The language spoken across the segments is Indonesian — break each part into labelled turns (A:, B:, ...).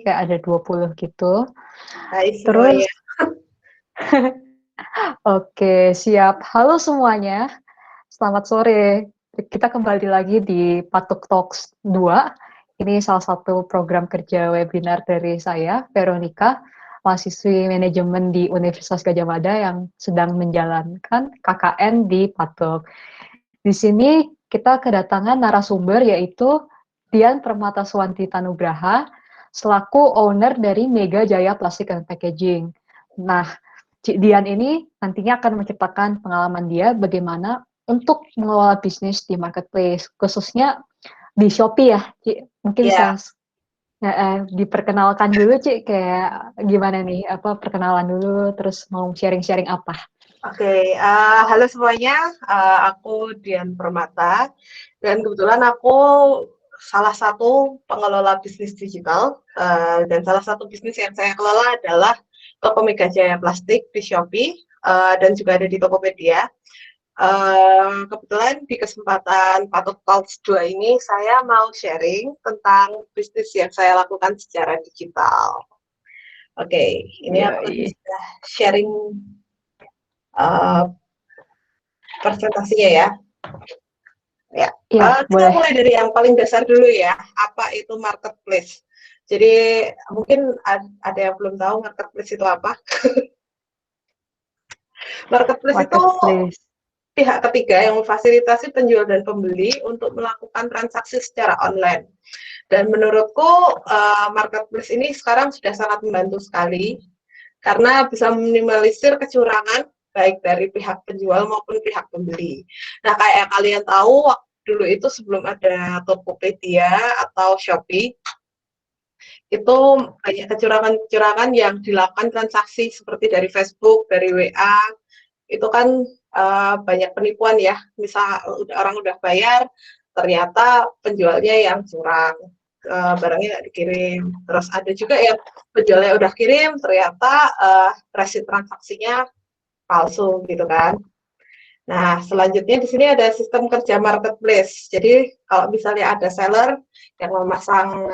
A: kayak ada 20 gitu.
B: Hai
A: Terus
B: semuanya.
A: oke, siap. Halo semuanya, selamat sore. Kita kembali lagi di Patuk Talks 2. Ini salah satu program kerja webinar dari saya, Veronica, mahasiswi manajemen di Universitas Gadjah Mada yang sedang menjalankan KKN di Patuk. Di sini kita kedatangan narasumber yaitu Dian Permataswanti Tanugraha, selaku owner dari Mega Jaya Plastik and Packaging. Nah, Cik Dian ini nantinya akan menceritakan pengalaman dia bagaimana untuk mengelola bisnis di marketplace, khususnya di Shopee ya, Cik. Mungkin bisa
B: Ya,
A: diperkenalkan dulu, Cik, kayak gimana nih, apa perkenalan dulu, terus mau sharing-sharing apa?
B: oke. Halo semuanya, aku Dian Permata, dan kebetulan aku salah satu pengelola bisnis digital, dan salah satu bisnis yang saya kelola adalah toko Mega Jaya Plastik di Shopee, dan juga ada di Tokopedia. Kebetulan di kesempatan Patok Talks 2 ini, saya mau sharing tentang bisnis yang saya lakukan secara digital. Oke, ini
A: Iya,
B: aku tadi
A: iya.
B: sudah sharing uh, presentasinya ya. Ya,
A: Iya,
B: kita
A: boleh.
B: mulai dari yang paling dasar dulu ya. Apa itu marketplace? Jadi mungkin ada yang belum tahu marketplace itu apa. Marketplace itu
A: Marketplace.
B: pihak ketiga yang memfasilitasi penjual dan pembeli untuk melakukan transaksi secara online. Dan menurutku marketplace ini sekarang sudah sangat membantu sekali karena bisa meminimalisir kecurangan baik dari pihak penjual maupun pihak pembeli. Nah, kayak kalian tahu, dulu itu sebelum ada Tokopedia atau Shopee, itu banyak kecurangan-kecurangan yang dilakukan transaksi seperti dari Facebook, dari WA, itu kan banyak penipuan ya. Misal orang udah bayar, ternyata penjualnya yang curang, barangnya nggak dikirim. Terus ada juga yang penjualnya udah kirim, ternyata resit transaksinya palsu gitu kan. Nah, selanjutnya di sini ada sistem kerja marketplace. Jadi kalau misalnya ada seller yang memasang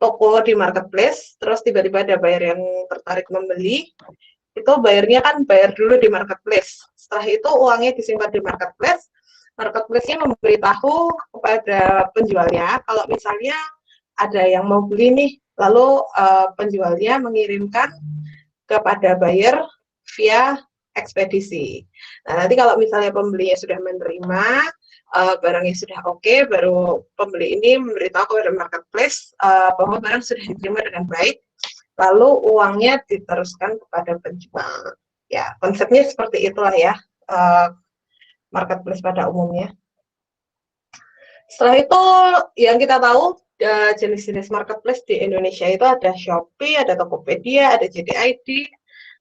B: toko di marketplace, terus tiba-tiba ada buyer yang tertarik membeli, itu bayarnya kan bayar dulu di marketplace. Setelah itu uangnya disimpan di marketplace, marketplace-nya memberitahu kepada penjualnya kalau misalnya ada yang mau beli nih, lalu penjualnya mengirimkan kepada buyer via ekspedisi. Nah, nanti kalau misalnya pembelinya sudah menerima, barangnya sudah oke, baru pembeli ini memberitahu kepada marketplace bahwa barang sudah diterima dengan baik, lalu uangnya diteruskan kepada penjual. Ya, konsepnya seperti itulah ya, marketplace pada umumnya. Setelah itu, yang kita tahu, jenis-jenis marketplace di Indonesia itu ada Shopee, ada Tokopedia, ada JDID,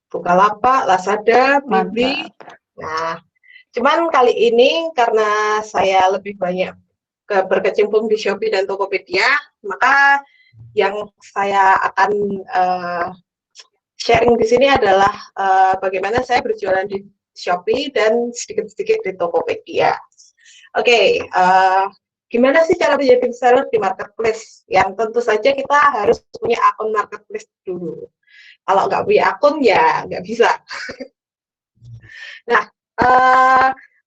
B: Bukalapak, Lazada, Blibli.
A: Mantap.
B: Nah, cuman kali ini karena saya lebih banyak berkecimpung di Shopee dan Tokopedia, maka yang saya akan sharing di sini adalah bagaimana saya berjualan di Shopee dan sedikit-sedikit di Tokopedia. Oke, gimana sih cara menjadi reseller di marketplace? Yang tentu saja kita harus punya akun marketplace dulu. Kalau nggak punya akun ya nggak bisa. Nah,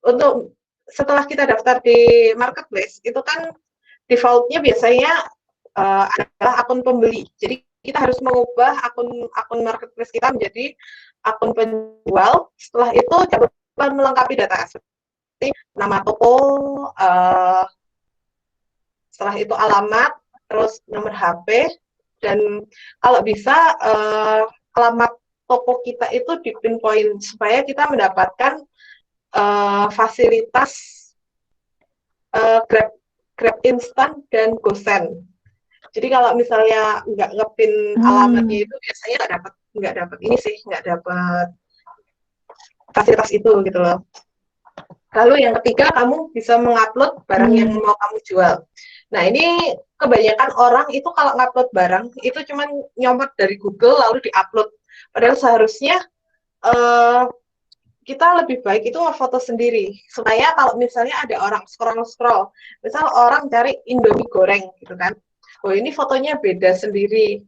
B: untuk setelah kita daftar di marketplace, itu kan default-nya biasanya adalah akun pembeli. Jadi kita harus mengubah akun marketplace kita menjadi akun penjual. Setelah itu jangan lupa melengkapi data seperti nama toko, setelah itu alamat, terus nomor HP, dan kalau bisa alamat toko kita itu di pinpoint supaya kita mendapatkan fasilitas Grab, Grab instan dan GoSend. Jadi kalau misalnya nggak ngepin alamatnya itu biasanya nggak dapat ini sih, nggak dapat fasilitas itu gitu loh. Lalu yang ketiga, kamu bisa mengupload barang yang mau kamu jual. Nah, ini kebanyakan orang itu kalau ngupload barang itu cuma nyomot dari Google lalu diupload. Padahal seharusnya kita lebih baik itu ngefoto sendiri supaya kalau misalnya ada orang scroll misal orang cari Indomie goreng gitu kan, oh ini fotonya beda sendiri.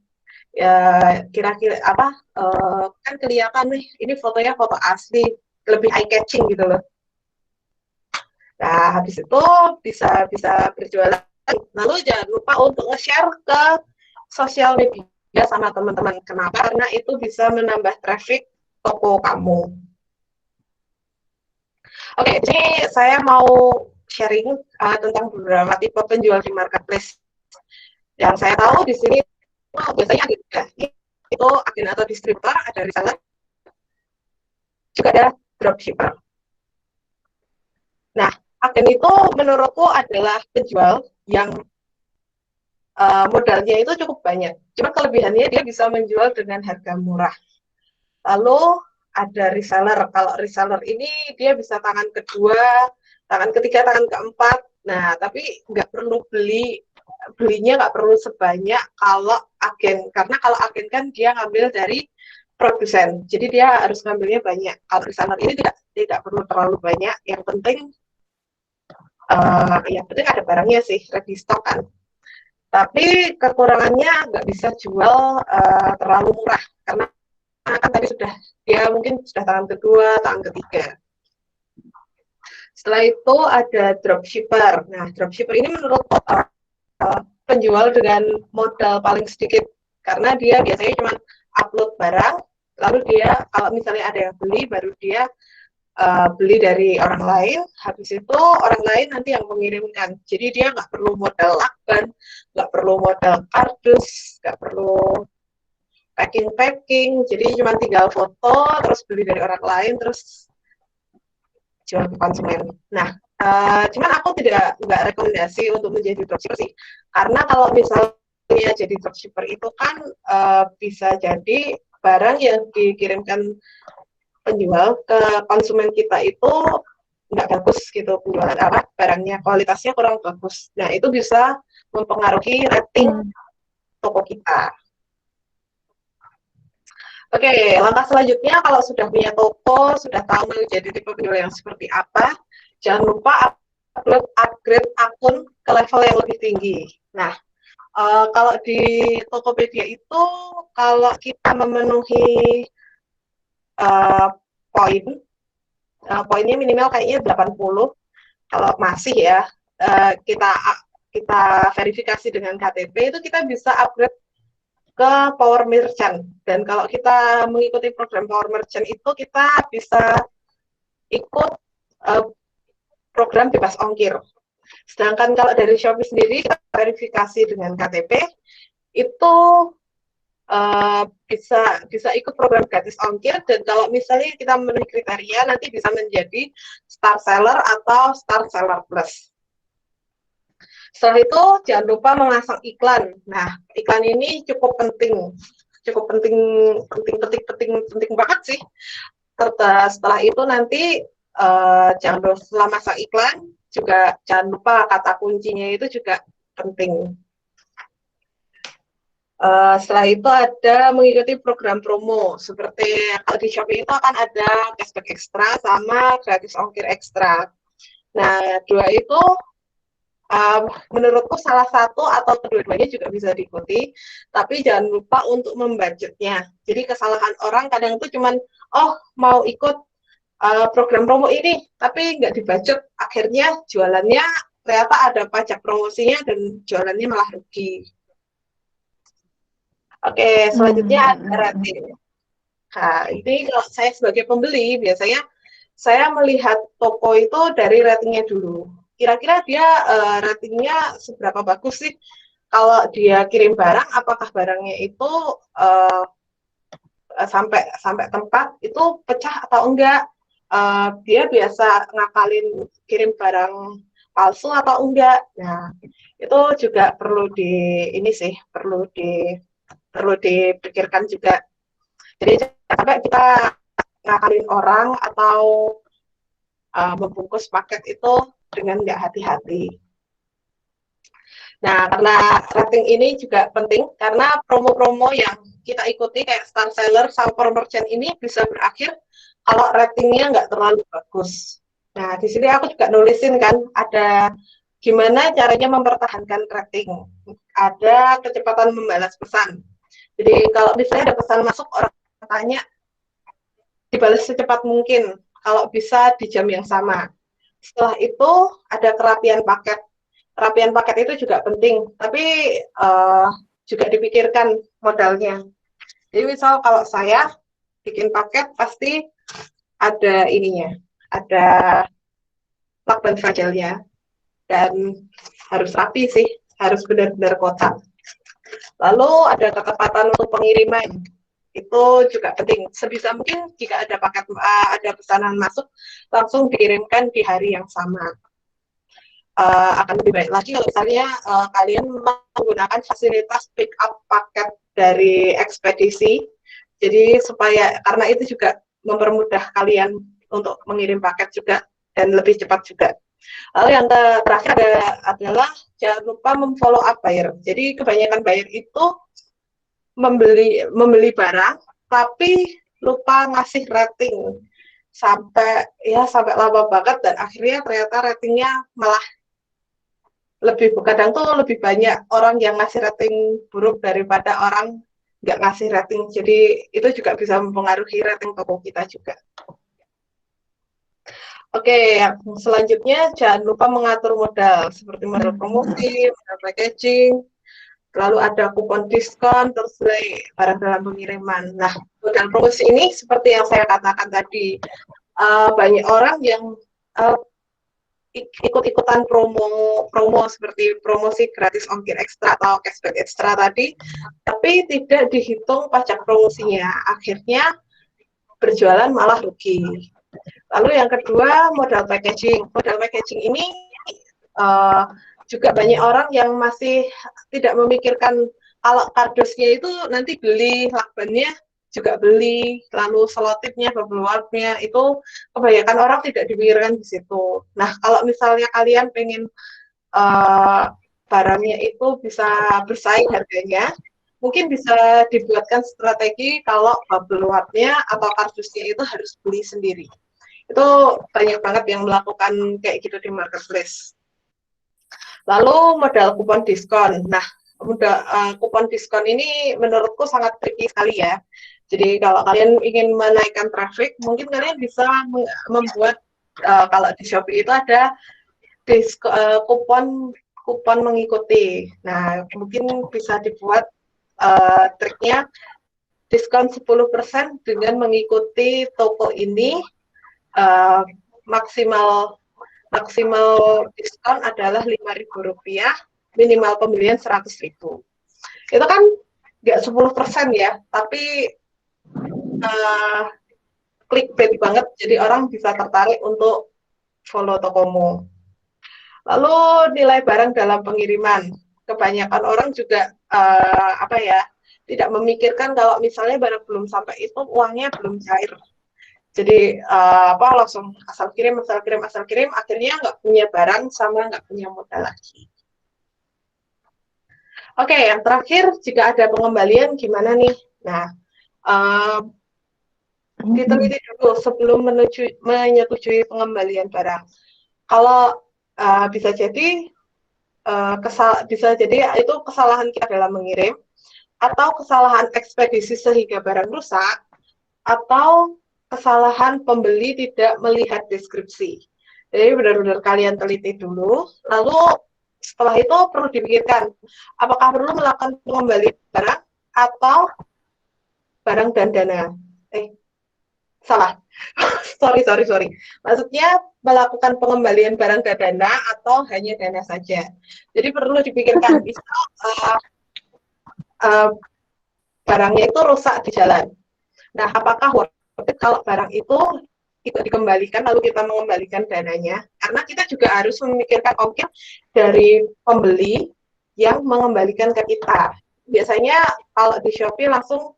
B: Ya kira-kira apa kan kelihatan nih ini fotonya foto asli, lebih eye catching gitu loh. Nah, habis itu bisa bisa berjualan. Lalu jangan lupa untuk nge-share ke sosial media sama teman-teman. Kenapa? Karena itu bisa menambah traffic toko kamu. Oke, ini saya mau sharing tentang beberapa tipe penjual di marketplace. Yang saya tahu di sini biasanya ada itu agen atau distributor, ada reseller, juga ada dropshipper. Nah, agen itu menurutku adalah penjual yang modalnya itu cukup banyak. Cuma kelebihannya dia bisa menjual dengan harga murah. Lalu ada reseller. Kalau reseller ini dia bisa tangan kedua, tangan ketiga, tangan keempat. Nah, tapi nggak perlu belinya nggak perlu sebanyak kalau agen. Karena kalau agen kan dia ngambil dari produsen. Jadi dia harus ngambilnya banyak. Kalau reseller ini tidak perlu terlalu banyak. Yang penting ada barangnya sih, ready stock kan. Tapi kekurangannya nggak bisa jual terlalu murah karena kan tadi dia mungkin sudah tangan kedua, tangan ketiga. Setelah itu ada dropshipper. Nah, dropshipper ini menurut penjual dengan modal paling sedikit karena dia biasanya cuma upload barang, lalu dia kalau misalnya ada yang beli, baru dia beli dari orang lain, habis itu orang lain nanti yang mengirimkan. Jadi dia nggak perlu modal lakban, nggak perlu modal kardus, nggak perlu packing, jadi cuma tinggal foto, terus beli dari orang lain, terus jual ke konsumen. Nah, cuman aku nggak rekomendasi untuk menjadi dropshipper sih, karena kalau misalnya jadi dropshipper itu kan bisa jadi barang yang dikirimkan penjual ke konsumen kita itu nggak bagus gitu penjualan barangnya, kualitasnya kurang bagus. Nah, itu bisa mempengaruhi rating toko kita. Oke, langkah selanjutnya kalau sudah punya toko, sudah tahu menjadi tipe penjual yang seperti apa, jangan lupa upgrade akun ke level yang lebih tinggi. Nah, kalau di Tokopedia itu, kalau kita memenuhi poinnya minimal kayaknya 80. Kalau masih ya, kita verifikasi dengan KTP, itu kita bisa upgrade ke Power Merchant. Dan kalau kita mengikuti program Power Merchant itu, kita bisa ikut program bebas ongkir. Sedangkan kalau dari Shopee sendiri, kita verifikasi dengan KTP, itu bisa ikut program gratis ongkir, dan kalau misalnya kita memenuhi kriteria, nanti bisa menjadi Star Seller atau Star Seller Plus. Setelah itu jangan lupa memasang iklan. Nah, iklan ini cukup penting banget sih. Setelah itu nanti jangan lupa setelah masang iklan juga jangan lupa kata kuncinya itu juga penting. Setelah itu ada mengikuti program promo, seperti kalau di Shopee itu akan ada cashback ekstra sama gratis ongkir ekstra. Nah, dua itu menurutku salah satu atau kedua-duanya juga bisa diikuti, tapi jangan lupa untuk membudgetnya. Jadi kesalahan orang kadang itu cuman, mau ikut program promo ini, tapi nggak dibudget, akhirnya jualannya ternyata ada pajak promosinya dan jualannya malah rugi. Oke, selanjutnya ada rating. Nah, ini kalau saya sebagai pembeli, biasanya saya melihat toko itu dari ratingnya dulu. Kira-kira dia ratingnya seberapa bagus sih? Kalau dia kirim barang, apakah barangnya itu sampai tempat itu pecah atau enggak? Dia biasa ngakalin kirim barang palsu atau enggak? Nah, itu juga perlu dipikirkan juga. Jadi sampai kita ngakalin orang atau membungkus paket itu dengan nggak hati-hati. Nah, karena rating ini juga penting, karena promo-promo yang kita ikuti kayak Star Seller sama Power Merchant ini bisa berakhir kalau ratingnya nggak terlalu bagus. Nah, di sini aku juga nulisin kan, ada gimana caranya mempertahankan rating. ada kecepatan membalas pesan. Jadi kalau misalnya ada pesan masuk, orang tanya, dibalas secepat mungkin, kalau bisa di jam yang sama. Setelah itu ada kerapian paket. Kerapian paket itu juga penting, tapi juga dipikirkan modalnya. Jadi misal kalau saya bikin paket pasti ada ininya, ada lakban filenya, dan harus rapi sih, harus benar-benar kotak. Lalu ada ketepatan untuk pengiriman, itu juga penting. Sebisa mungkin jika ada paket, ada pesanan masuk, langsung dikirimkan di hari yang sama. Akan lebih baik lagi kalau misalnya kalian menggunakan fasilitas pick up paket dari ekspedisi. Jadi supaya, karena itu juga mempermudah kalian untuk mengirim paket juga dan lebih cepat juga. Lalu yang terakhir adalah jangan lupa memfollow up buyer. Jadi kebanyakan buyer itu membeli barang tapi lupa ngasih rating sampai lama banget, dan akhirnya ternyata ratingnya malah kadang tuh lebih banyak orang yang ngasih rating buruk daripada orang nggak ngasih rating. Jadi itu juga bisa mempengaruhi rating toko kita juga. Oke, selanjutnya jangan lupa mengatur modal seperti modal promosi, modal packaging, lalu ada kupon diskon, terus barang dalam pengiriman. Nah, modal promosi ini seperti yang saya katakan tadi, banyak orang yang ikut-ikutan promo seperti promosi gratis ongkir ekstra atau cashback ekstra tadi, tapi tidak dihitung pajak promosinya. Akhirnya berjualan malah rugi. Lalu yang kedua, modal packaging. Modal packaging ini juga banyak orang yang masih tidak memikirkan kalau kardusnya itu nanti beli, lakbannya juga beli, lalu selotipnya, bubble wrapnya, itu kebanyakan orang tidak dipikirkan di situ. Nah, kalau misalnya kalian pengen barangnya itu bisa bersaing harganya, mungkin bisa dibuatkan strategi kalau bubble wrapnya atau kardusnya itu harus beli sendiri. Itu banyak banget yang melakukan kayak gitu di marketplace. Lalu modal kupon diskon. Nah, kupon diskon ini menurutku sangat tricky sekali ya. Jadi kalau kalian ingin menaikkan traffic, mungkin kalian bisa membuat kalau di Shopee itu ada kupon mengikuti. Nah, mungkin bisa dibuat triknya diskon 10% dengan mengikuti toko ini. Maksimal diskon adalah Rp5.000, minimal pembelian Rp100.000. Itu kan nggak 10% ya, tapi clickbait banget, jadi orang bisa tertarik untuk follow tokomu. Lalu nilai barang dalam pengiriman, kebanyakan orang juga tidak memikirkan kalau misalnya barang belum sampai itu uangnya belum cair. Jadi langsung asal kirim, akhirnya nggak punya barang sama nggak punya modal lagi. Oke, yang terakhir, jika ada pengembalian gimana nih? Nah, diteliti dulu sebelum menyetujui pengembalian barang. Kalau bisa jadi itu kesalahan kita dalam mengirim, atau kesalahan ekspedisi sehingga barang rusak, atau kesalahan pembeli tidak melihat deskripsi. Jadi benar-benar kalian teliti dulu, lalu setelah itu perlu dipikirkan, apakah perlu melakukan pengembalian barang atau barang dan dana. Salah. sorry. Maksudnya melakukan pengembalian barang dan dana atau hanya dana saja. Jadi perlu dipikirkan, misal barangnya itu rusak di jalan. Nah, apakah kalau barang itu dikembalikan lalu kita mengembalikan dananya, karena kita juga harus memikirkan ongkir dari pembeli yang mengembalikan ke kita. Biasanya kalau di Shopee langsung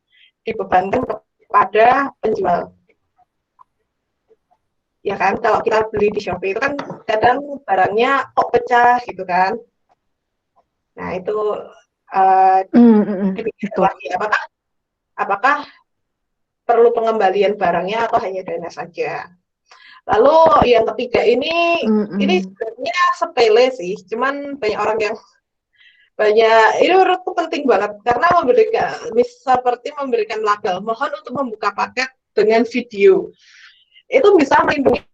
B: dibebankan kepada penjual. Ya kan, kalau kita beli di Shopee itu kan kadang barangnya kok pecah gitu kan. Nah, itu dipikir lagi, apakah perlu pengembalian barangnya atau hanya dana saja. Lalu yang ketiga ini sebenarnya sepele sih, cuman banyak orang yang banyak ini menurutku penting banget karena seperti memberikan label mohon untuk membuka paket dengan video itu bisa melindungi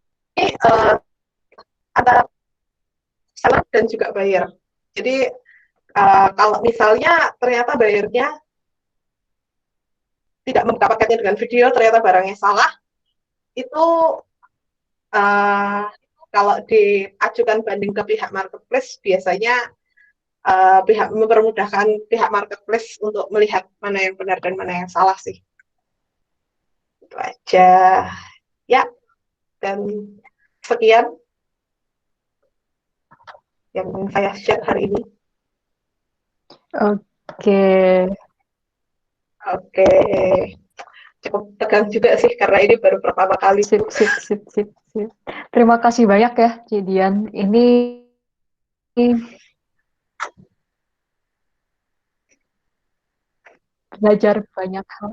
B: antara seller dan juga buyer. Jadi kalau misalnya ternyata bayarnya tidak membuka paketnya dengan video, ternyata barangnya salah, itu kalau diajukan banding ke pihak marketplace, biasanya mempermudahkan pihak marketplace untuk melihat mana yang benar dan mana yang salah sih. Itu aja. Ya, dan sekian yang saya share hari ini.
A: Oke.
B: Oke. Cukup tegang juga sih karena ini baru pertama kali.
A: Sip. Terima kasih banyak ya, Cidian. Ini belajar banyak hal.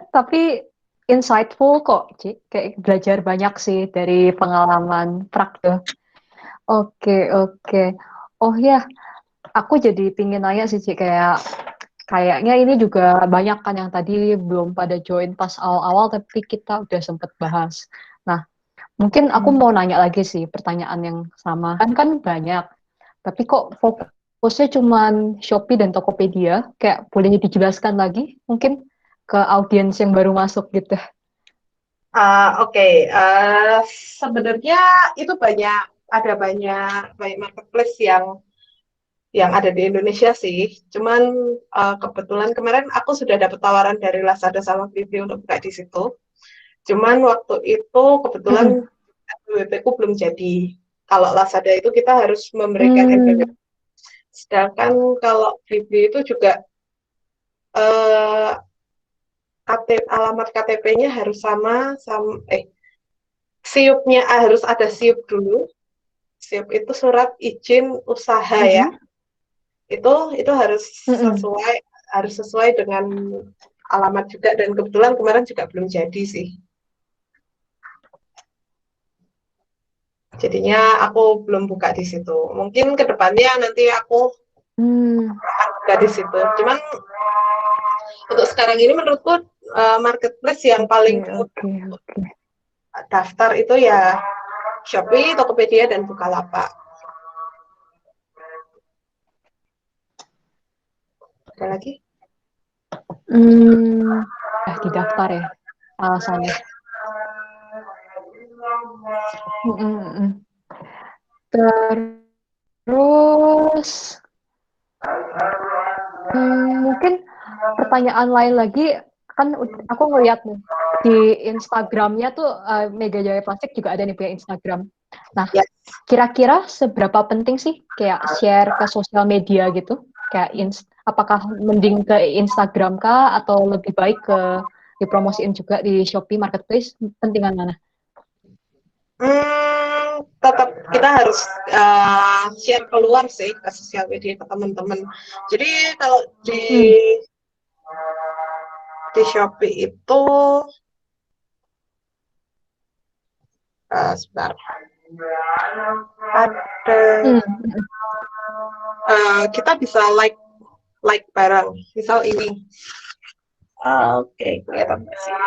A: Tapi insightful kok, Ci. Kayak belajar banyak sih dari pengalaman praktek. Oke. Oh ya, aku jadi pingin nanya sih, Ci, kayaknya ini juga banyak kan yang tadi belum pada join pas awal-awal, tapi kita udah sempet bahas. Nah, mungkin aku mau nanya lagi sih pertanyaan yang sama. Kan banyak, tapi kok fokusnya cuman Shopee dan Tokopedia? Kayak boleh dijelaskan lagi mungkin ke audiens yang baru masuk gitu.
B: Oke. Sebenarnya itu ada banyak marketplace yang ada di Indonesia sih. Cuman kebetulan kemarin aku sudah dapat tawaran dari Lazada sama Vivio untuk buka di situ. Cuman waktu itu kebetulan WP ku belum jadi. Kalau Lazada itu kita harus memberikan NPWP. Sedangkan kalau Vivio itu juga alamat KTP-nya harus sama siupnya harus ada siup dulu. Siup itu surat izin usaha ya. Itu harus sesuai dengan alamat juga dan kebetulan kemarin juga belum jadi sih. Jadinya aku belum buka di situ. Mungkin kedepannya nanti aku buka di situ. Cuman untuk sekarang ini menurutku marketplace yang paling daftar itu ya Shopee, Tokopedia, dan Bukalapak. Ada lagi?
A: Didaftar ya alasannya. Terus mungkin pertanyaan lain lagi, kan aku ngeliat nih di Instagramnya tuh Mega Jaya Plastik juga ada nih punya Instagram. Nah, kira-kira seberapa penting sih kayak share ke sosial media gitu? Kayak apakah mending ke Instagram kah atau lebih baik ke dipromosiin juga di Shopee Marketplace? Pentingan mana?
B: Tetap kita harus share keluar sih ke sosial media ke teman-teman. Jadi kalau di Shopee itu sebentar ada kita bisa like barang, misal ini. Oke, kelihatan di sini.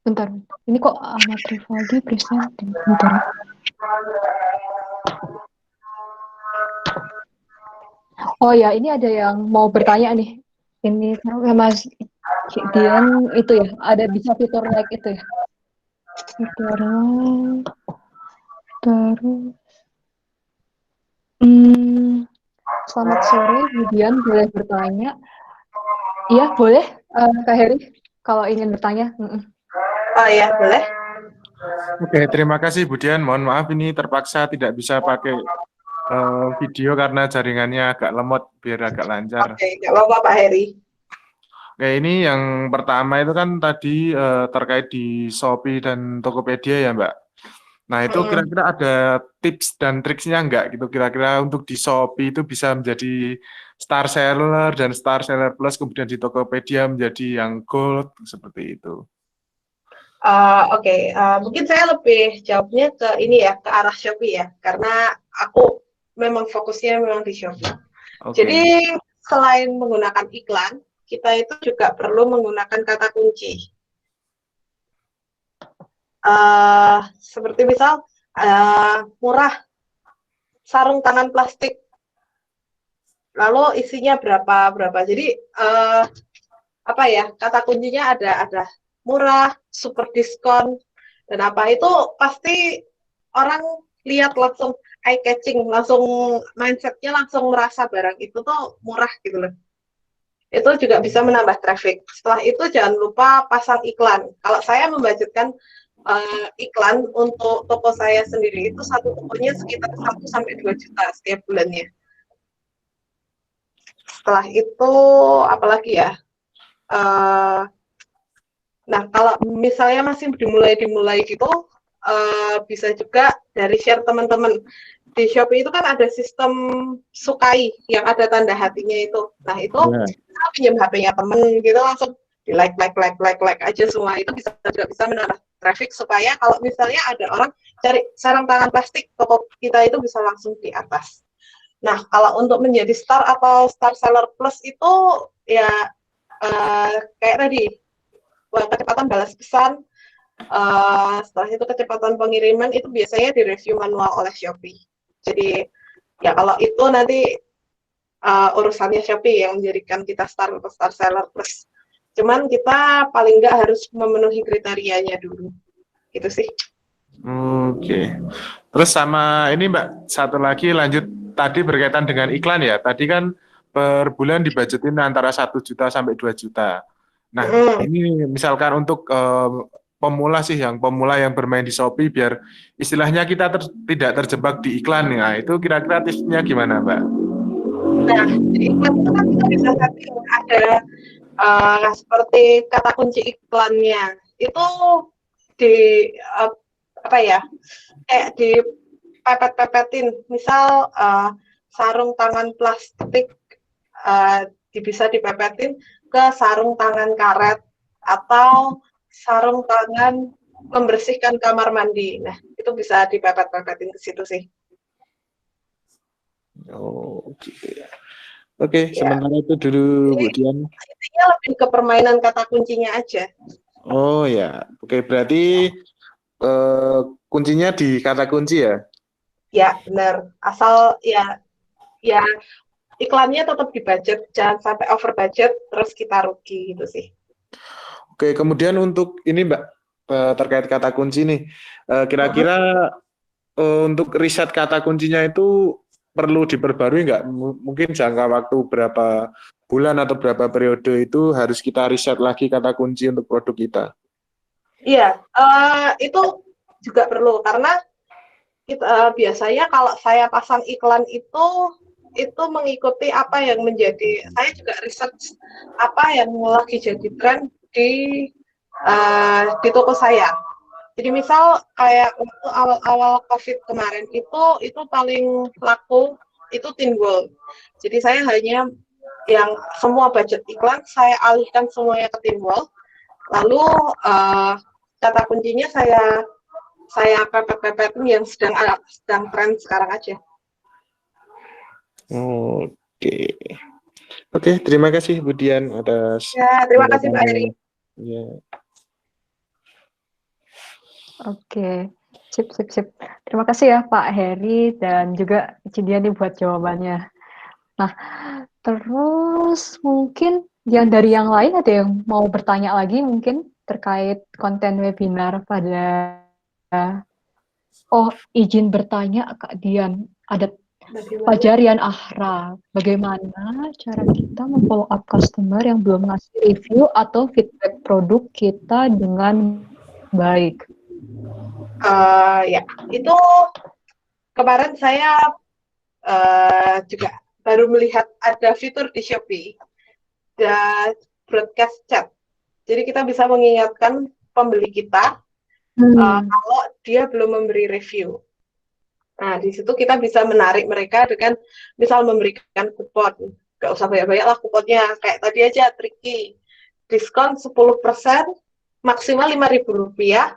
A: Bentar, ini kok Ahmad Rivaldi presenting? Bentar. Oh ya, ini ada yang mau bertanya nih. Ini Mas Dian itu ya, ada bisa fitur like itu ya. Fitur terus. Selamat sore, Dian boleh bertanya? Iya, boleh, Kak Heri, kalau ingin bertanya.
B: Oh ya, boleh.
C: Oke, terima kasih Bu Dian. Mohon maaf ini terpaksa tidak bisa pakai video karena jaringannya agak lemot, biar agak lancar.
B: Oke, nggak apa-apa Pak Heri.
C: Oke, ini yang pertama itu kan tadi terkait di Shopee dan Tokopedia ya Mbak. Nah itu kira-kira ada tips dan triksnya nggak gitu, kira-kira untuk di Shopee itu bisa menjadi star seller dan star seller plus, kemudian di Tokopedia menjadi yang gold, seperti itu.
B: Oke, mungkin saya lebih jawabnya ke ini ya, ke arah Shopee ya, karena aku memang fokusnya memang di Shopee.
C: Oke.
B: Jadi selain menggunakan iklan, kita itu juga perlu menggunakan kata kunci. Seperti misal murah, sarung tangan plastik, lalu isinya berapa. Jadi apa ya, kata kuncinya ada murah, super diskon, dan apa itu pasti orang lihat langsung eye catching, langsung mindsetnya langsung merasa barang itu tuh murah gitu loh. Itu juga bisa menambah traffic. Setelah itu jangan lupa pasang iklan. Kalau saya membudgetkan iklan untuk toko saya sendiri itu satu tokonya sekitar 1 sampai 2 juta setiap bulannya. Setelah itu apalagi ya? Nah, kalau misalnya masih dimulai gitu, bisa juga dari share teman-teman. Di Shopee itu kan ada sistem sukai yang ada tanda hatinya itu. Nah, itu kita pinjam HP-nya temen gitu langsung di like aja semua. Itu juga bisa menambah traffic supaya kalau misalnya ada orang cari sarung tangan plastik, toko kita itu bisa langsung di atas. Nah, kalau untuk menjadi star atau star seller plus itu ya kayak tadi, kecepatan balas pesan, setelah itu kecepatan pengiriman itu biasanya direview manual oleh Shopee. Jadi ya kalau itu nanti urusannya Shopee yang menjadikan kita star atau star seller plus. Cuman kita paling nggak harus memenuhi kriterianya dulu. Gitu sih.
C: Oke. Terus sama ini Mbak, satu lagi lanjut tadi berkaitan dengan iklan ya. Tadi kan per bulan dibudgetin antara 1 juta sampai 2 juta. Nah, ini misalkan untuk pemula sih, yang pemula yang bermain di Shopee biar istilahnya kita tidak terjebak di iklan. Nah, itu kira-kira tipsnya gimana Mbak?
B: Nah, di iklan itu kan kita bisa setting ada seperti kata kunci iklannya. Itu di apa ya, kayak di pepet-pepetin, misal sarung tangan plastik bisa dipepetin ke sarung tangan karet atau sarung tangan membersihkan kamar mandi. Nah, itu bisa dipepet-pepetin ke situ sih.
C: Oh, gitu ya. Oke, sementara itu dulu Bu Dian.
B: Intinya lebih ke permainan kata kuncinya aja.
C: Oh ya, oke, berarti kuncinya di kata kunci ya?
B: Ya, benar. Asal ya iklannya tetap di budget, jangan sampai over budget terus kita rugi gitu sih.
C: Oke, kemudian untuk ini Mbak, terkait kata kunci nih, kira-kira untuk riset kata kuncinya itu perlu diperbarui nggak? Mungkin jangka waktu berapa bulan atau berapa periode itu harus kita riset lagi kata kunci untuk produk kita?
B: Iya, itu juga perlu karena biasanya kalau saya pasang iklan itu mengikuti apa yang menjadi, saya juga research apa yang lagi jadi tren di toko saya. Jadi misal kayak waktu awal-awal COVID kemarin itu paling laku itu Teen World. Jadi saya hanya yang semua budget iklan saya alihkan semuanya ke Teen World. Lalu kata kuncinya saya pepet-pepetin yang sedang tren sekarang aja.
C: Oke, terima kasih Bu Dian atas.
B: Ya, terima kasih Pak Heri.
C: Ya.
A: Oke, sip. Terima kasih ya Pak Heri dan juga Cidian nih buat jawabannya. Nah, terus mungkin dari yang lain ada yang mau bertanya lagi mungkin terkait konten webinar pada izin bertanya Kak Dian, ada Fajarian Ahra, bagaimana cara kita memfollow up customer yang belum ngasih review atau feedback produk kita dengan baik?
B: Ya, itu kemarin saya juga baru melihat ada fitur di Shopee, dan broadcast chat. Jadi kita bisa mengingatkan pembeli kita kalau dia belum memberi review. Nah, di situ kita bisa menarik mereka dengan misal memberikan kupon. Nggak usah banyak-banyak lah kuponnya. Kayak tadi aja, tricky. Diskon 10% maksimal Rp5.000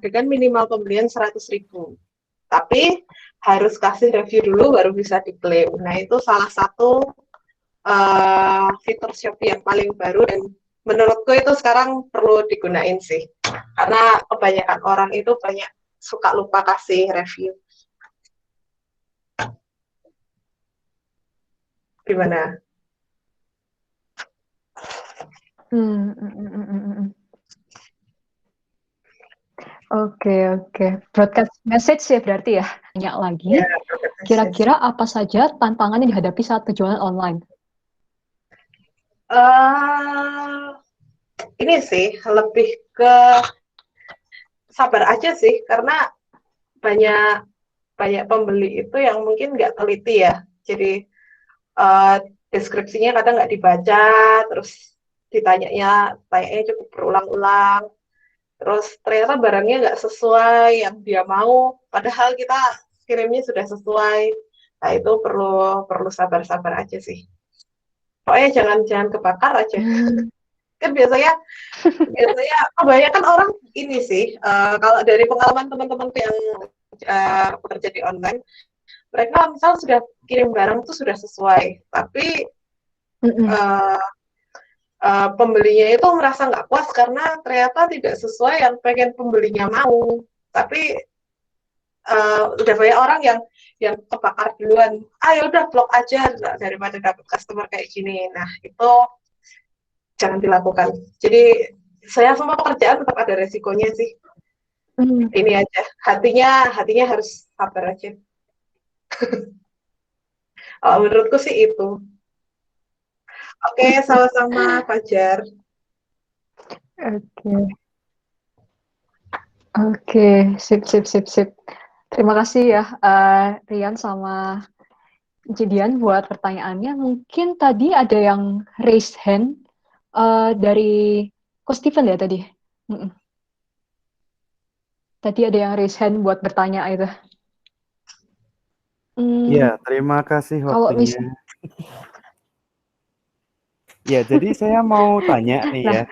B: dengan minimal pembelian 100.000. Tapi harus kasih review dulu baru bisa diklaim. Nah, itu salah satu fitur Shopee yang paling baru dan menurutku itu sekarang perlu digunain sih. Karena kebanyakan orang itu banyak suka lupa kasih review. Gimana?
A: Oke. Broadcast message ya berarti ya. Tanya lagi,
B: Ya,
A: kira-kira apa saja tantangan yang dihadapi saat penjualan online?
B: Ini sih lebih ke sabar aja sih, karena banyak pembeli itu yang mungkin nggak teliti ya. Jadi deskripsinya kadang nggak dibaca, terus tanyanya cukup berulang-ulang. Terus ternyata barangnya nggak sesuai yang dia mau, padahal kita kirimnya sudah sesuai. Nah, itu perlu sabar-sabar aja sih. Pokoknya jangan kebakar aja. Kan biasanya kebanyakan orang ini sih, kalau dari pengalaman teman-teman yang bekerja di online, mereka misal sudah kirim barang itu sudah sesuai, tapi pembelinya itu merasa nggak puas karena ternyata tidak sesuai yang pengen pembelinya mau. Tapi udah banyak orang yang kebakar duluan. Ya udah blok aja daripada dapat customer kayak gini. Nah, itu jangan dilakukan. Jadi saya semua pekerjaan tetap ada resikonya sih. Ini aja, hatinya harus sabar aja. Menurutku sih itu. Oke, sama-sama Fajar.
A: Oke, sip. Terima kasih ya Rian sama Jidian buat pertanyaannya. Mungkin tadi ada yang raise hand dari Coach Steven ya tadi. Tadi ada yang raise hand buat bertanya itu.
D: Ya, terima kasih waktunya. Ya, jadi saya mau tanya nih ya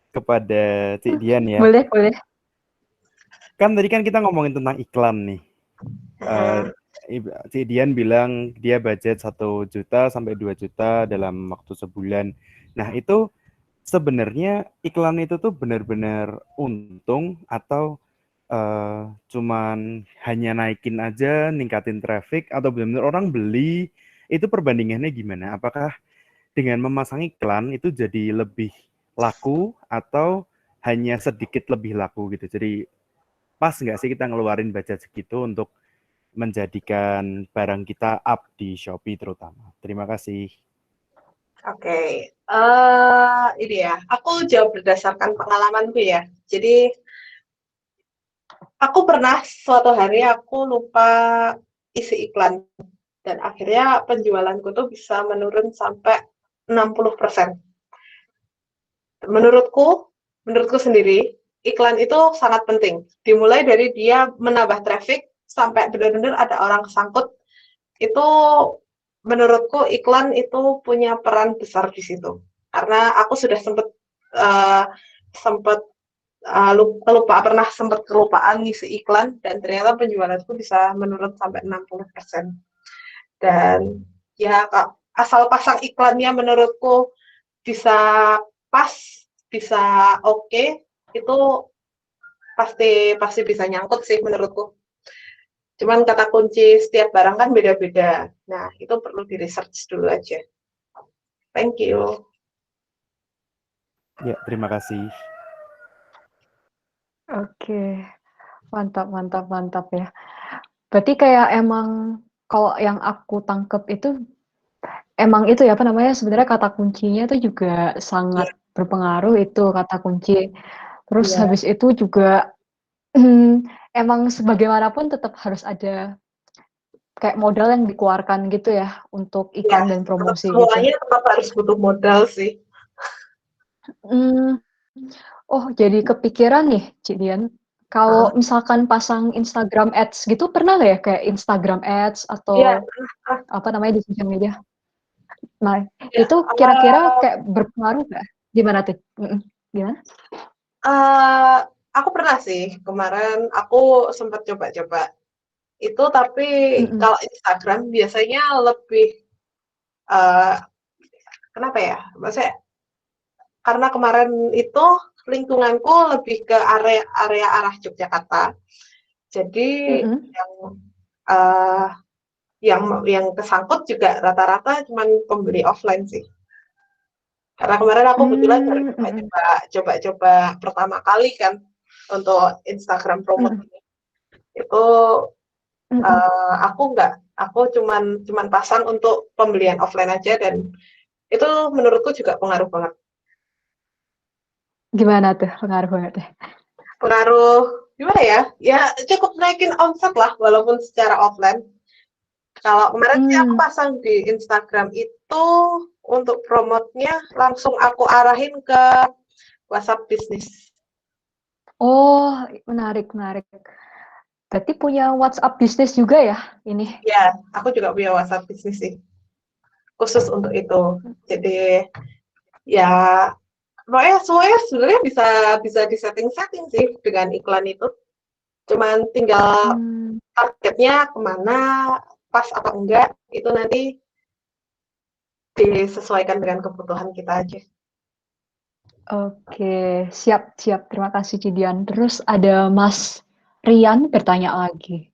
D: kepada Cik Dian ya.
A: Boleh.
D: Kan tadi kan kita ngomongin tentang iklan nih. Cik Dian bilang dia budget 1 juta sampai 2 juta dalam waktu sebulan. Nah, itu sebenarnya iklan itu tuh benar-benar untung atau cuman hanya naikin aja, ningkatin traffic, atau benar-benar orang beli, itu perbandingannya gimana? Apakah dengan memasang iklan itu jadi lebih laku atau hanya sedikit lebih laku gitu? Jadi pas nggak sih kita ngeluarin budget segitu untuk menjadikan barang kita up di Shopee terutama? Terima kasih.
B: Oke, ini ya, aku jawab berdasarkan pengalamanku ya. Jadi aku pernah suatu hari aku lupa isi iklan dan akhirnya penjualanku tuh bisa menurun sampai 60%. Menurutku sendiri, iklan itu sangat penting. Dimulai dari dia menambah traffic sampai benar-benar ada orang kesangkut. Itu menurutku iklan itu punya peran besar di situ. Karena aku sudah sempat kelupaan ngisi iklan dan ternyata penjualanku bisa menurun sampai 60%. Dan ya asal pasang iklannya menurutku bisa pas, bisa oke, itu pasti bisa nyangkut sih menurutku. Cuman kata kunci setiap barang kan beda-beda. Nah, itu perlu di-research dulu aja. Thank you.
D: Ya, terima kasih.
A: Oke, mantap ya. Berarti kayak emang kalau yang aku tangkep itu emang itu ya sebenarnya kata kuncinya itu juga sangat berpengaruh itu kata kunci. Terus habis itu juga emang sebagaimanapun tetap harus ada kayak modal yang dikeluarkan gitu ya untuk iklan dan promosi gitu.
B: Semuanya tetap harus butuh modal sih.
A: Oh, jadi kepikiran nih, Cik Dian. Kalau misalkan pasang Instagram Ads gitu, pernah nggak ya kayak Instagram Ads atau di sosial media? Nah, itu kira-kira kayak berpengaruh nggak? Gimana tuh? Gimana?
B: Aku pernah sih, kemarin aku sempat coba-coba itu, tapi
A: Mm-mm.
B: kalau Instagram biasanya lebih, eee, kenapa ya, maksudnya karena kemarin itu lingkunganku lebih ke area arah Yogyakarta. Jadi
A: Mm-mm.
B: yang, eee, yang kesangkut juga rata-rata cuman pembeli offline sih. Karena kemarin aku kebetulan baru
A: Mm-mm.
B: coba-coba pertama kali kan untuk Instagram promote
A: Mm-mm.
B: ini. Itu,
A: Mm-mm.
B: aku cuman pasang untuk pembelian offline aja, dan itu menurutku juga pengaruh banget.
A: Gimana tuh pengaruh banget deh?
B: Pengaruh gimana ya? Ya cukup naikin omset lah walaupun secara offline. Kalau kemarin sih aku
A: Hmm.
B: pasang di Instagram itu untuk promotnya langsung aku arahin ke WhatsApp bisnis.
A: Oh, menarik, menarik. Berarti punya WhatsApp bisnis juga ya ini?
B: Ya, aku juga punya WhatsApp bisnis sih, khusus untuk itu. Jadi ya pokoknya semuanya sebenarnya bisa bisa disetting-setting sih dengan iklan itu. Cuman tinggal
A: Hmm.
B: targetnya kemana, pas atau enggak, itu nanti disesuaikan dengan kebutuhan kita aja.
A: Oke, siap, siap. Terima kasih Cidian. Terus ada Mas Rian bertanya lagi.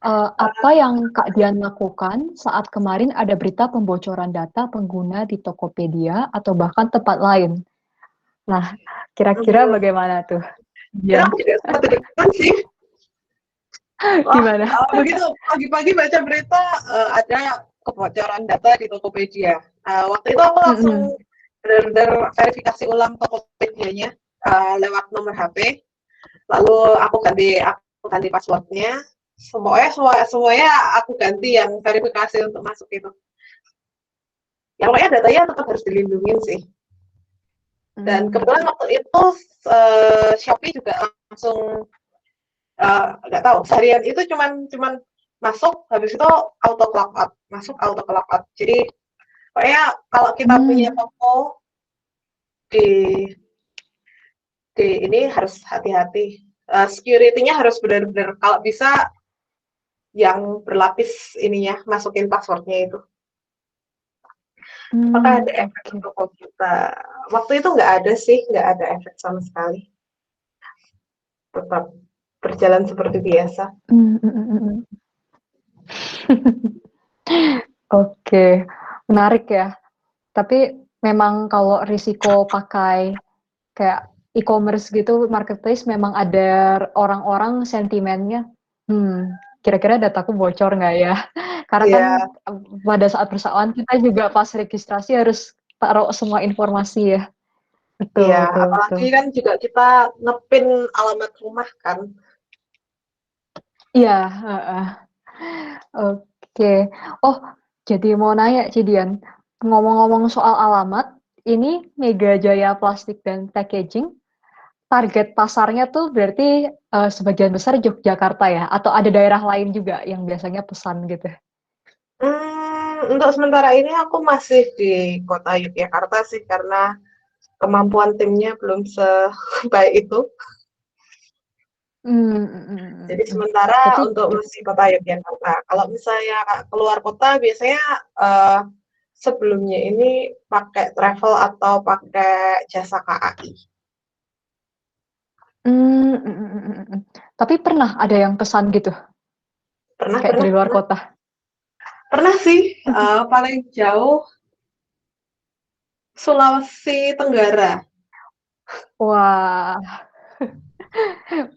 A: Apa yang Kak Dian lakukan saat kemarin ada berita pembocoran data pengguna di Tokopedia atau bahkan tempat lain? Nah, kira-kira
B: Hmm,
A: bagaimana tuh,
B: itu
A: Dian?
B: aku juga sempat deg-degan sih. Wah,
A: Gimana?
B: begitu pagi-pagi baca berita ada kebocoran data di Tokopedia. Waktu itu aku langsung
A: Mm-mm.
B: benar-benar verifikasi ulang Tokopedia-nya lewat nomor HP. Lalu aku ganti passwordnya. Semuanya aku ganti yang verifikasi untuk masuk itu. Ya pokoknya datanya tetap harus dilindungi sih. Dan
A: Hmm.
B: kebetulan waktu itu Shopee juga langsung, nggak tahu seharian itu cuman masuk, habis itu auto clock out, masuk auto clock out. Jadi pokoknya kalau kita punya
A: Hmm.
B: toko di ini harus hati-hati. Security-nya harus benar-benar kalau bisa yang berlapis ininya, masukin passwordnya itu. Apakah
A: Hmm.
B: ada efek
A: Oke.
B: untuk kita? Waktu itu nggak ada sih, nggak ada efek sama sekali. Tetap berjalan seperti biasa.
A: Hmm, mm, mm, mm. Oke, menarik ya. Tapi memang kalau risiko pakai kayak e-commerce gitu, marketplace memang ada orang-orang sentimennya, kira-kira dataku bocor nggak ya? Karena kan
B: Iya,
A: pada saat persoalan kita juga pas registrasi harus taruh semua informasi ya.
B: iya.
A: Betul, betul, betul.
B: Apalagi kan juga kita ngepin alamat rumah kan.
A: Iya, heeh. Oke. Oh, jadi mau nanya Cidian, ngomong-ngomong soal alamat, ini Mega Jaya Plastik dan Packaging, target pasarnya tuh berarti sebagian besar Yogyakarta ya? Atau ada daerah lain juga yang biasanya pesan gitu?
B: Untuk sementara ini aku masih di kota Yogyakarta sih, karena kemampuan timnya belum sebaik itu. Jadi sementara
A: Berarti
B: untuk masih kota Yogyakarta. Kalau misalnya keluar kota biasanya eh, sebelumnya ini pakai travel atau pakai jasa KAI.
A: tapi pernah ada yang pesan gitu,
B: Pernah,
A: kayak
B: pernah,
A: dari luar
B: pernah.
A: kota?
B: Pernah sih, paling jauh Sulawesi Tenggara.
A: Wah,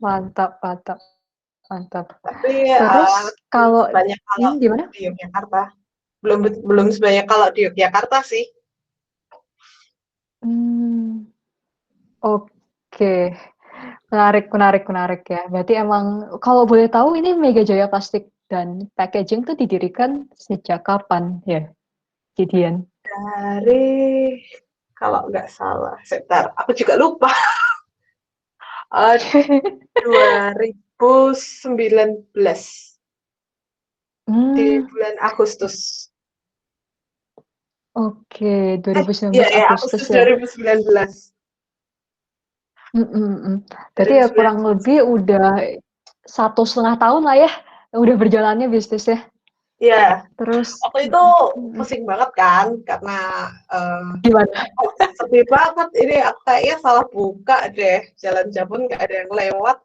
A: mantap, mantap, mantap.
B: Tapi
A: Terus
B: belum
A: kalau
B: sebanyak kalau
A: gimana?
B: di Yogyakarta. Belum belum sebanyak kalau di Yogyakarta sih.
A: Hmm, oke. Menarik, menarik, menarik ya. Berarti emang kalau boleh tahu ini Mega Jaya Plastik dan Packaging tuh didirikan sejak kapan ya, Gideon?
B: Dari kalau nggak salah, sebentar, aku juga lupa. Eh, 2019 di
A: Hmm,
B: bulan Agustus.
A: Oke, 2019
B: Iya ya,
A: Agustus
B: Agustus
A: ya?
B: 2019.
A: Berarti ya kurang
B: 2019.
A: lebih udah 1,5 tahun lah ya, udah berjalannya bisnisnya.
B: Iya,
A: Terus
B: waktu itu pusing banget kan karena
A: gimana?
B: sepi banget ini aku kayaknya salah buka deh, jalan pun nggak ada yang lewat.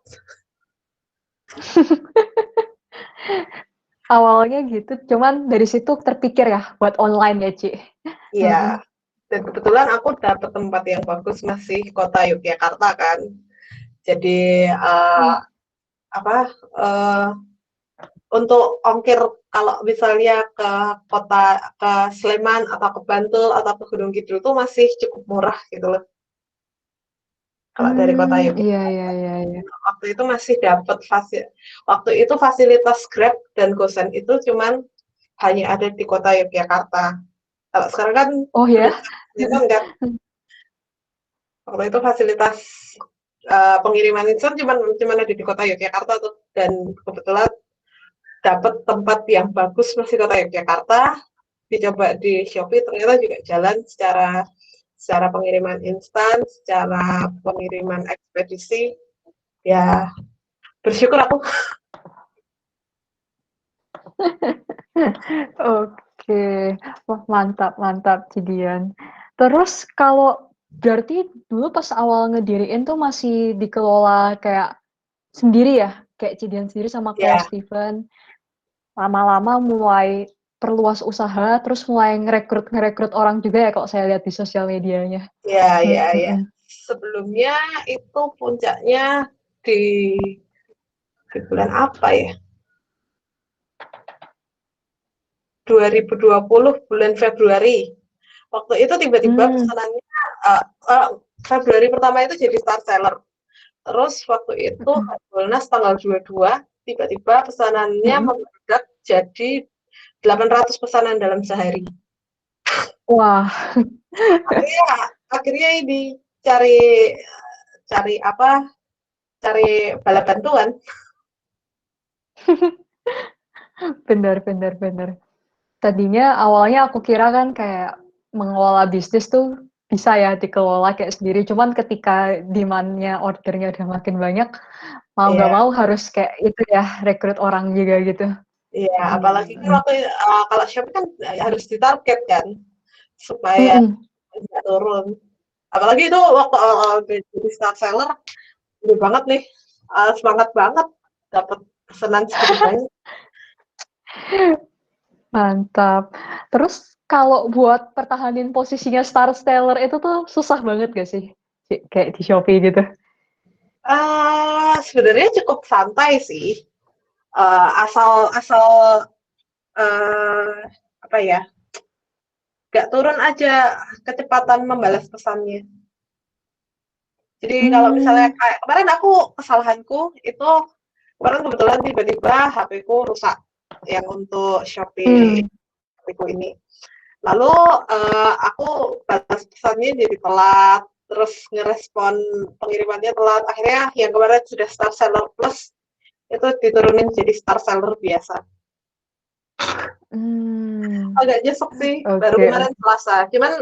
A: Awalnya gitu, cuman dari situ terpikir ya buat online ya, Ci?
B: Iya, dan kebetulan aku dapet tempat yang bagus masih kota Yogyakarta kan. Jadi apa untuk ongkir kalau misalnya ke kota ke Sleman atau ke Bantul atau ke Gunung Kidul tuh masih cukup murah gitu loh. Kalau dari kota
A: Iya
B: Yogyakarta.
A: iya iya iya.
B: Waktu itu masih dapat waktu itu fasilitas Grab dan GoSend itu cuman hanya ada di kota Yogyakarta. Kalau sekarang kan
A: Oh
B: belum
A: ya?
B: itu enggak. Waktu itu fasilitas pengiriman insan cuman ada di kota Yogyakarta tuh, dan kebetulan dapat tempat yang bagus masih kota Yogyakarta, dicoba di Shopee ternyata juga jalan secara pengiriman instan, secara pengiriman ekspedisi, ya bersyukur aku.
A: Oke. Wah, mantap mantap, Cidian. Terus kalau berarti dulu pas awal ngediriin tuh masih dikelola kayak sendiri ya? Kayak Cidian sendiri sama Claire
B: Ya,
A: Steven. Lama-lama mulai perluas usaha, terus mulai ngerekrut orang juga ya kalau saya lihat di sosial medianya.
B: ya.
A: Mhm.
B: Sebelumnya itu puncaknya di, di bulan apa ya? 2020 bulan Februari. Waktu itu tiba-tiba
A: Mmm,
B: pesanannya uh, uh, Februari pertama itu jadi star seller. Terus waktu itu
A: mhm
B: Harbolnas tanggal 22 tiba-tiba pesanannya
A: mhm.
B: membludak jadi 800 pesanan dalam sehari.
A: Wah,
B: Akhirnya akhirnya ini cari cari apa? Cari bala bantuan.
A: bener. Tadinya awalnya aku kira kan kayak mengelola bisnis tuh bisa ya dikelola kayak sendiri, cuman ketika demand-nya, ordernya udah makin banyak, mau nggak
B: Iya,
A: mau harus kayak itu ya, rekrut orang juga gitu.
B: iya. Apalagi kan
A: Mhm
B: waktu kalau Shopee kan harus ditarget kan supaya
A: mhm.
B: nggak turun. Apalagi itu waktu awal-awal jadi star seller, gede banget nih, semangat banget dapat pesanan segitu banyak.
A: Mantap. Terus kalau buat pertahanin posisinya star seller itu tuh susah banget gak sih? Kayak di Shopee gitu?
B: Sebenarnya cukup santai sih, asal asal uh, apa ya, nggak turun aja kecepatan membalas pesannya. Jadi kalau misalnya
A: Mmm,
B: kayak kemarin kesalahanku itu kemarin kebetulan tiba-tiba HP-ku rusak yang untuk Shopee
A: mmm.
B: HP-ku ini. Lalu aku balas pesannya jadi telat, terus ngerespon pengirimannya telat. Akhirnya yang kemarin sudah Star Seller Plus itu diturunin jadi Star Seller biasa. Agak nyesek sih, baru
A: Oke.
B: kemarin Selasa. Cuman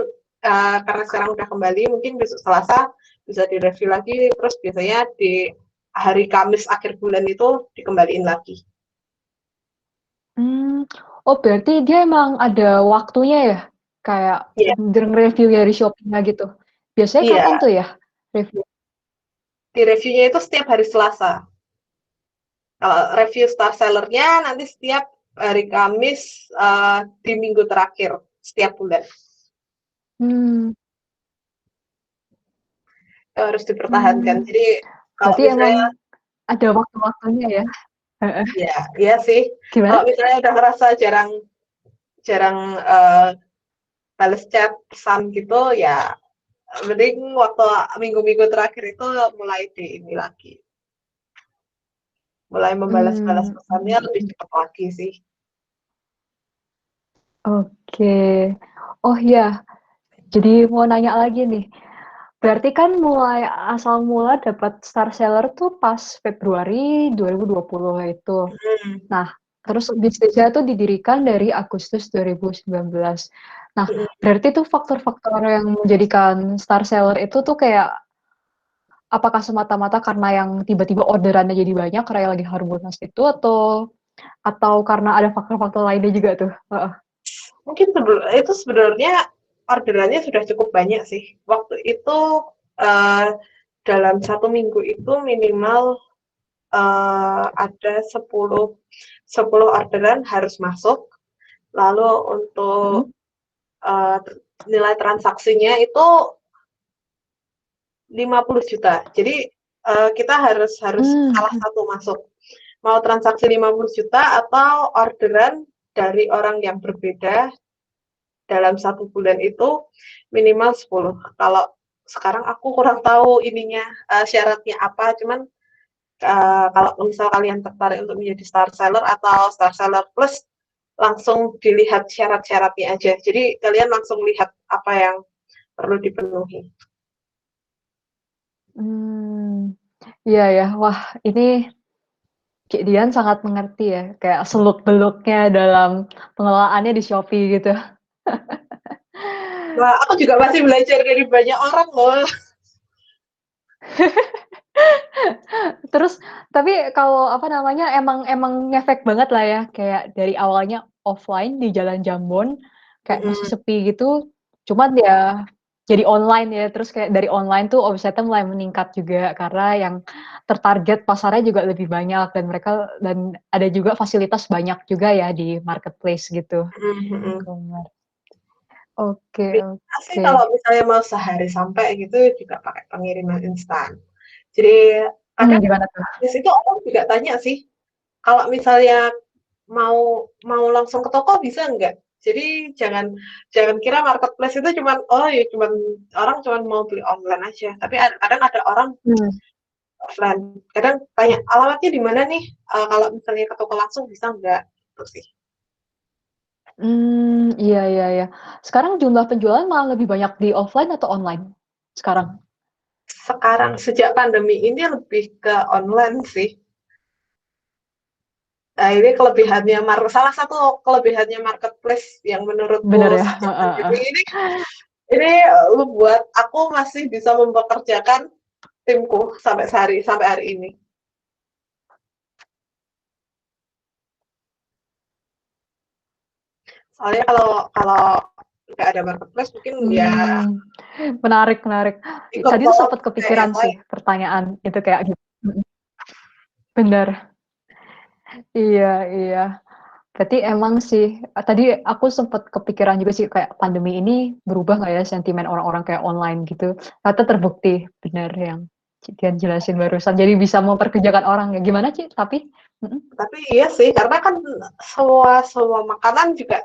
B: karena sekarang udah kembali, mungkin besok Selasa bisa direview lagi. Terus biasanya di hari Kamis akhir bulan itu dikembaliin lagi.
A: Mmm, oh berarti dia emang ada waktunya ya? Kayak
B: Iya,
A: nge-review dari Shopee-nya gitu? Biasanya kapan
B: iya.
A: tuh ya review?
B: Di reviewnya itu setiap hari Selasa. Kalau review star sellernya nanti setiap hari Kamis di minggu terakhir setiap bulan.
A: Mmm,
B: Harus dipertahankan.
A: mmm,
B: Jadi kalau
A: berarti emang
B: misalnya
A: ada waktu-waktunya ya? Heeh,
B: ya, iya sih. Kalau
A: gimana?
B: misalnya udah ngerasa jarang jarang balas chat pesan gitu ya, mending waktu minggu-minggu terakhir itu mulai di ini lagi. Mulai membalas-balas
A: Mmm,
B: pesannya lebih cepat lagi sih.
A: oke. Oh iya, jadi mau nanya lagi nih, berarti kan mulai asal mula dapat star seller tuh pas Februari 2020 itu.
B: Hmm.
A: Nah, Terus bisnisnya tuh didirikan dari Agustus 2019. Nah,
B: Mhm.
A: berarti tuh faktor-faktor yang menjadikan star seller itu tuh kayak apakah semata-mata karena yang tiba-tiba orderannya jadi banyak karena yang lagi Harbolnas itu atau karena ada faktor-faktor lainnya juga tuh? Heeh.
B: Mungkin itu sebenarnya orderannya sudah cukup banyak sih. Waktu itu, dalam 1 minggu itu minimal, ada 10 orderan harus masuk. Lalu untuk,
A: Mhm.
B: nilai transaksinya itu 50 juta. Jadi, kita harus salah
A: Mmm.
B: satu masuk. Mau transaksi 50 juta atau orderan dari orang yang berbeda dalam 1 bulan itu minimal 10. Kalau sekarang aku kurang tahu ininya, syaratnya apa, cuman, kalau misal kalian tertarik untuk menjadi star seller atau star seller plus, langsung dilihat syarat-syaratnya aja. Jadi kalian langsung lihat apa yang perlu dipenuhi.
A: Iya ya. Wah, ini Kak Dian sangat mengerti ya, kayak seluk-beluknya dalam pengelolaannya di Shopee gitu.
B: Wah, aku juga masih belajar dari banyak orang loh.
A: Terus tapi kalau apa namanya, emang ngefek banget lah ya, kayak dari awalnya offline di Jalan Jambon, kayak masih
B: Mhm,
A: sepi gitu, cuman ya jadi online ya, terus kayak dari online tuh omsetnya mulai meningkat juga karena yang tertarget pasarnya juga lebih banyak dan ada juga fasilitas banyak juga ya di marketplace gitu,
B: mhm, mhm.
A: e-commerce. Oke,
B: Bisa sih
A: oke.
B: kalau misalnya mau sehari sampai gitu juga pakai pengiriman instan. Jadi kadang
A: Gimana tuh?
B: di situ orang juga tanya sih, kalau misalnya mau langsung ke toko bisa nggak? Jadi jangan jangan kira marketplace itu cuman, oh ya cuman orang cuman mau beli online aja, tapi kadang ada orang
A: Mmm.
B: offline. Kadang tanya, "Alamatnya di mana nih? Kalau misalnya ke toko langsung bisa nggak?" Gitu sih.
A: Iya, iya, iya. Sekarang jumlah penjualan malah lebih banyak di offline atau online sekarang?
B: Sekarang sejak pandemi ini lebih ke online sih. Nah, ini kelebihannya salah satu kelebihannya marketplace yang menurutku
A: Bener ya?
B: sejak
A: Heeh,
B: pandemi
A: heeh.
B: ini membuat aku masih bisa mempekerjakan timku sampai hari ini. Soalnya kalau kalau nggak ada marketplace mungkin ya
A: Mmm, menarik, menarik.
B: ikut
A: Tadi tuh
B: kolom
A: sempet
B: kayak
A: kepikiran
B: yang
A: sih
B: lain.
A: pertanyaan itu kayak gitu. Mhm, bener. Iya, iya. Berarti emang sih, tadi aku sempet kepikiran juga sih kayak pandemi ini berubah nggak ya sentimen orang-orang kayak online gitu. Ternyata terbukti bener yang Dian jelasin barusan, jadi bisa memperkerjakan orang ya. Gimana Ci, tapi? Mhm.
B: Tapi iya sih, karena kan semua semua makanan juga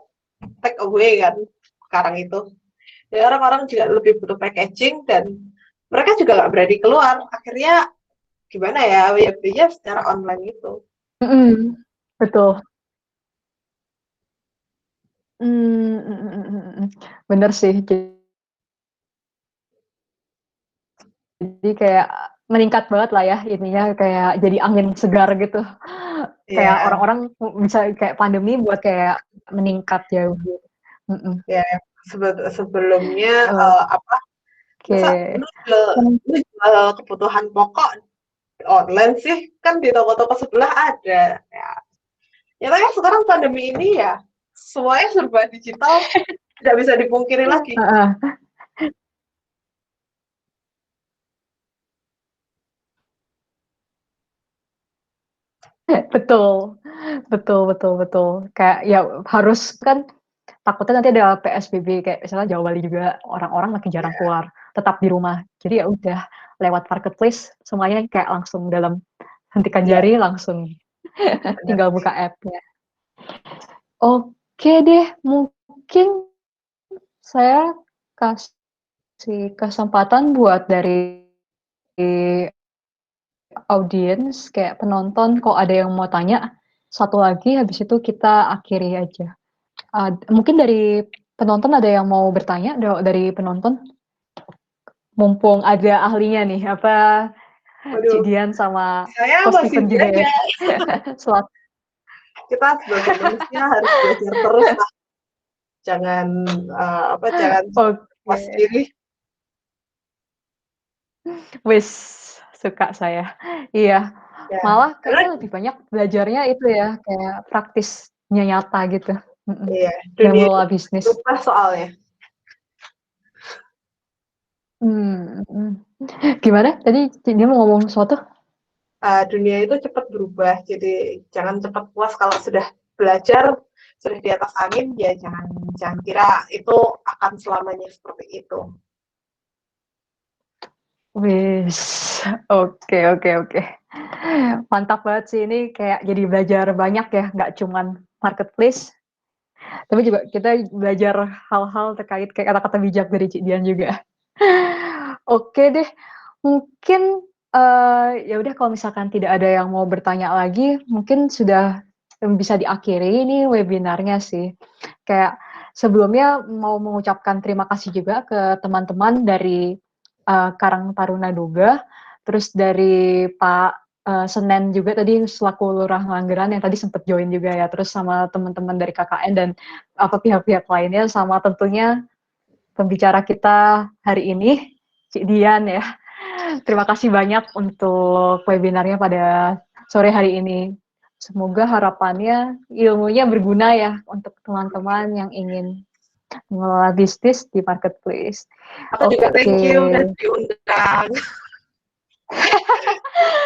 B: take away kan sekarang itu. Jadi orang-orang juga lebih butuh packaging dan mereka juga nggak berani keluar. Akhirnya gimana ya, ya belinya secara online gitu.
A: Mhm, betul. Mhm, mhm, mhm, mhm. Bener sih, jadi kayak meningkat banget lah ya ininya, kayak jadi angin segar gitu. Kayak
B: Iya,
A: orang-orang bisa kayak pandemi buat kayak meningkat jauh gitu. Mhm.
B: ya sebelumnya apa? Masa
A: Oke.
B: lu jual kebutuhan pokok online sih? Kan di toko-toko sebelah ada. Ya, nyatanya sekarang pandemi ini ya semuanya serba digital, tidak bisa dipungkiri lagi.
A: Heeh. Betul. Betul, betul, betul. Kayak ya harus kan takutnya nanti ada PSBB kayak misalnya Jawa Bali juga orang-orang makin jarang
B: Ya,
A: keluar, tetap di rumah. Jadi ya udah lewat marketplace semuanya kayak langsung dalam hentikan
B: iya,
A: jari langsung
B: benar
A: tinggal
B: sih.
A: buka app-nya. Oke deh, mungkin saya kasih kesempatan buat dari audiens, kayak penonton kalau ada yang mau tanya, satu lagi habis itu kita akhiri aja. Mungkin dari penonton ada yang mau bertanya dari penonton? Mumpung ada ahlinya nih,
B: Waduh,
A: Cik Dian sama
B: saya
A: Ko
B: masih
A: Steven juga ya.
B: belajar.
A: Selat
B: kita sebagai manusia harus belajar terus lah. Jangan jangan puas
A: Oke,
B: diri.
A: wis suka saya. Iya,
B: Ya,
A: malah
B: karena
A: kayaknya lebih banyak belajarnya itu ya, kayak praktisnya nyata gitu.
B: iya,
A: Dalam
B: dunia
A: mengelola bisnis.
B: berubah soalnya.
A: Gimana? Tadi dia mau ngomong sesuatu?
B: Dunia itu cepat berubah, jadi jangan cepat puas kalau sudah belajar, sudah di atas angin, ya jangan kira itu akan selamanya seperti itu.
A: Wis, oke. Mantap banget sih ini kayak jadi belajar banyak ya, nggak cuman marketplace, tapi juga kita belajar hal-hal terkait kayak kata-kata bijak dari Cik Dian juga. Oke deh, mungkin ya udah kalau misalkan tidak ada yang mau bertanya lagi, mungkin sudah bisa diakhiri ini webinarnya sih. Kayak sebelumnya mau mengucapkan terima kasih juga ke teman-teman dari Karang Taruna Duga, terus dari Pak Senen juga tadi selaku Lurah Langgeran yang tadi sempat join juga ya, terus sama teman-teman dari KKN dan pihak-pihak lainnya, sama tentunya pembicara kita hari ini, Cik Dian ya. Terima kasih banyak untuk webinarnya pada sore hari ini. Semoga harapannya ilmunya berguna ya untuk teman-teman yang ingin mengelola bisnis di marketplace.
B: Aku juga thank you udah
A: Oke.
B: diundang.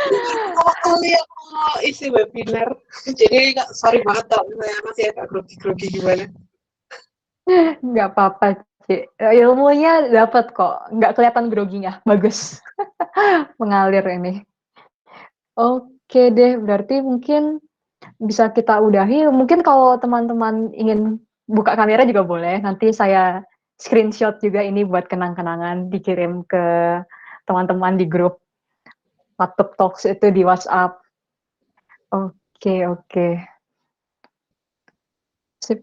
B: Pertama kali aku isi webinar, jadi sorry banget kalau saya masih agak grogi-grogi gimana.
A: Nggak apa-apa, Cik. Ilmunya dapat kok. Nggak kelihatan groginya. Bagus. Mengalir ini. Oke deh, berarti mungkin bisa kita udahi. Mungkin kalau teman-teman ingin buka kamera juga boleh. Nanti saya screenshot juga ini buat kenang-kenangan, dikirim ke teman-teman di grup Patuk Talks itu di WhatsApp. Oke. Sip.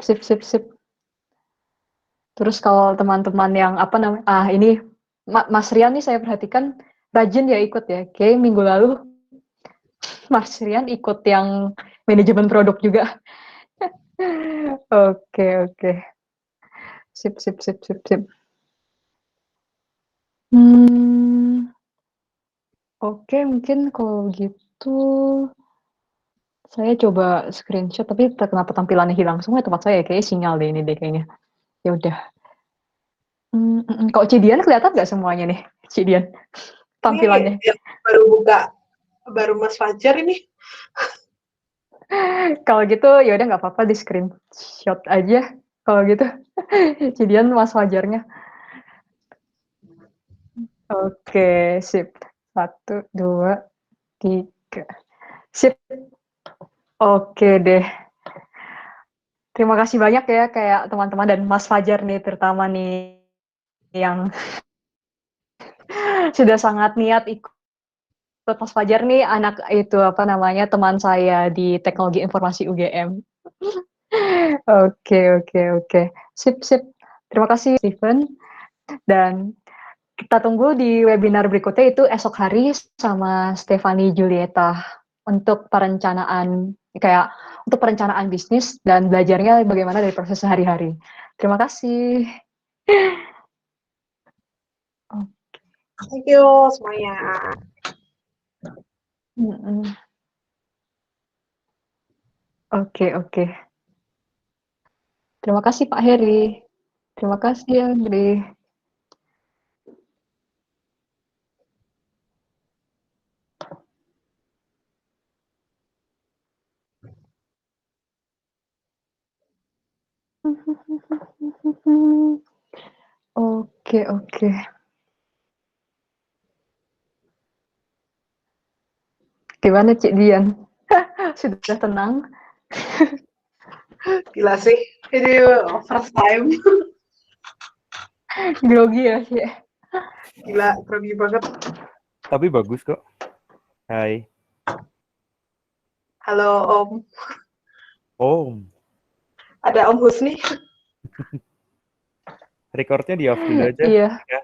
A: Terus kalau teman-teman yang ini Mas Rian nih saya perhatikan rajin ya ikut ya. Kayak minggu lalu Mas Rian ikut yang manajemen produk juga. Oke. Sip. Oke, mungkin kalau gitu saya coba screenshot, tapi kenapa tampilannya hilang semua tempat saya? Kayaknya sinyal deh ini deh kayaknya. Ya udah. Kalau Cidian kelihatan nggak semuanya nih, Cidian tampilannya?
B: Ini yang baru buka, baru Mas Fajar ini.
A: Kalau gitu ya udah nggak apa-apa di screenshot aja. Kalau gitu, Cidian Mas Fajarnya. Oke, sip. 1, 2, 3. Sip. Oke deh. Terima kasih banyak ya kayak teman-teman dan Mas Fajar nih terutama nih yang sudah sangat niat ikut. Mas Fajar nih anak itu teman saya di Teknologi Informasi UGM. Oke. Sip. Terima kasih Steven dan kita tunggu di webinar berikutnya itu esok hari sama Stefani Julieta untuk perencanaan bisnis dan belajarnya bagaimana dari proses sehari-hari. Terima kasih.
B: Thank you semuanya.
A: Oke. Terima kasih Pak Heri. Terima kasih Andri. Oke. Gimana Cik Dian? Sudah tenang?
B: Gila sih, ini first time.
A: Grogi ya Cik?
B: Gila, grogi banget.
D: Tapi bagus kok. Hai.
B: Halo Om.
D: Om.
B: Ada Om Husni.
D: Recordnya di off dulu aja.
A: Iya.
D: Ya.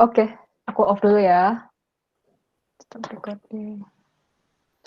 A: Oke, aku off dulu ya. Stop recording.